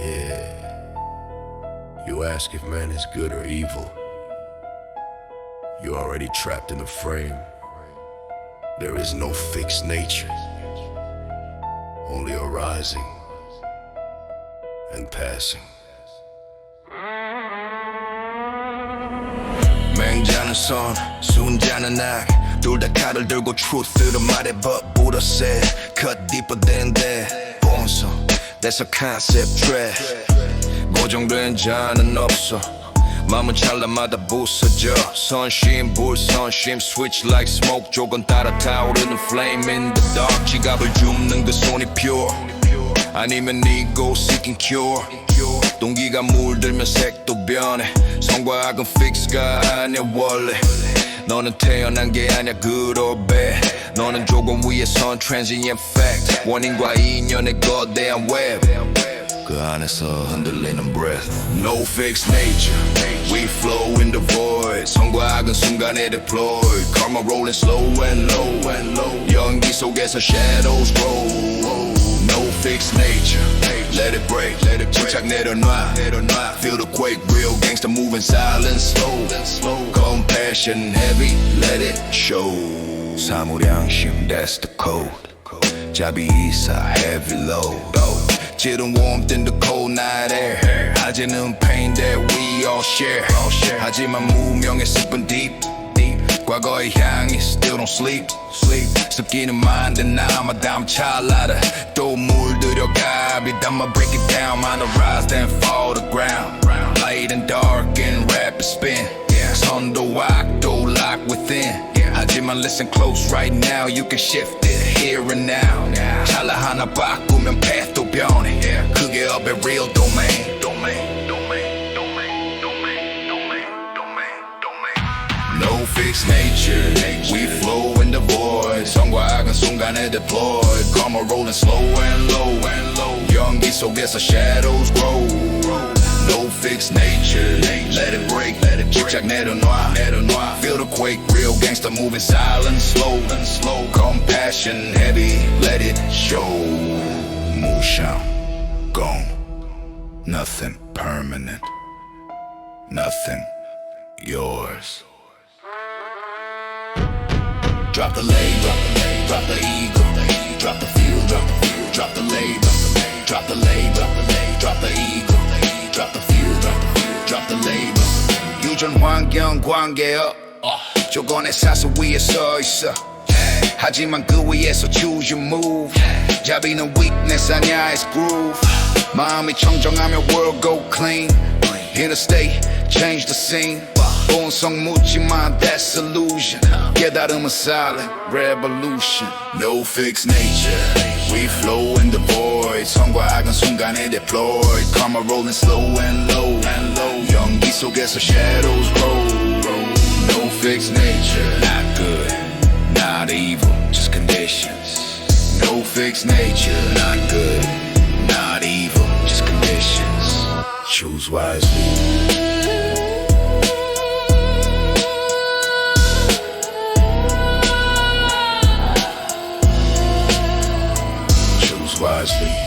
Yeah. You ask if man is good or evil. You're already trapped in the frame. There is no fixed nature, only arising and passing. 맹자는 선, 순자는 악. 둘 다 칼을 들고 truth를 말해봐. Buddha said, cut deeper than that. 본성, that's a concept track. 고정된 자는 없어. 마음은 찰나마다 부서져. 선심, 불선심, switch like smoke. 조금 따라 타오르는 flame in the dark. 지갑을 줍는 그 손이 pure. 아니면 ego seeking cure. 동기가 물들면 색도 변해. 성과 악은 fix가 아니야 원래. 너는 태어난 게 아니야 good or bad. 너는 조금 위에 선 transient fact. 원인과 인연의 거대한 web. 그 안에서 흔들리는 breath. No fixed nature, we flow in the void. 성과 악은 순간에 deployed. Karma rolling slow and low and low. 연기 속에서 shadows grow. No fixed nature, let it break. 침착 내려놔. Feel the quake, real gangsta moving silent, slow. Compassion heavy, let it show. 사무량심, that's the code. 자비 이사, heavy load. 찌른 warmth in the cold night air. 아직은 pain that we all share. 하지만 무명의 습은 deep. 과거의 향이 still don't sleep. 습기는 mind and now 담 찰나다. 또 물들여가 비담아 break it down. Mind to rise then fall to ground. Light and dark and rapid spin. 선도 악도 lock within. 하지만 listen close right now. You can shift it here and now. 찰나 하나 바꾸면 path도 변해. 그게 up의 real domain. No fixed nature, we flow in the void. 성과 악은 순간에 deployed. Karma rolling slow and low. 연기 속에서 shadows grow. No fixed nature, let it break. 침착 내려놔. Feel the quake, real gangsta moving silent, slow. Compassion heavy, let it show. 무상, gone. Nothing permanent. Nothing yours. Drop the label, drop the ego, drop the fuel, drop the label, drop the label, drop the ego, drop the fuel, drop the label. 유전 환경 관계업, 조건의 사슬 위에 서 있어. 하지만 그 위에서 choose your move. 자비는 weakness 아니야 it's groove. 마음이 청정하면 world go clean. Interstate change the scene. 본성 묻지마 that's illusion. 깨달음은 silent revolution. No fixed nature, we flow in the void. 성과 악은 순간에 deployed. Karma rolling slow and low. 연기 속에서 shadows grow. No fixed nature, not good, not evil, just conditions. No fixed nature, not good, not evil, just conditions. Choose wisely. Wisely.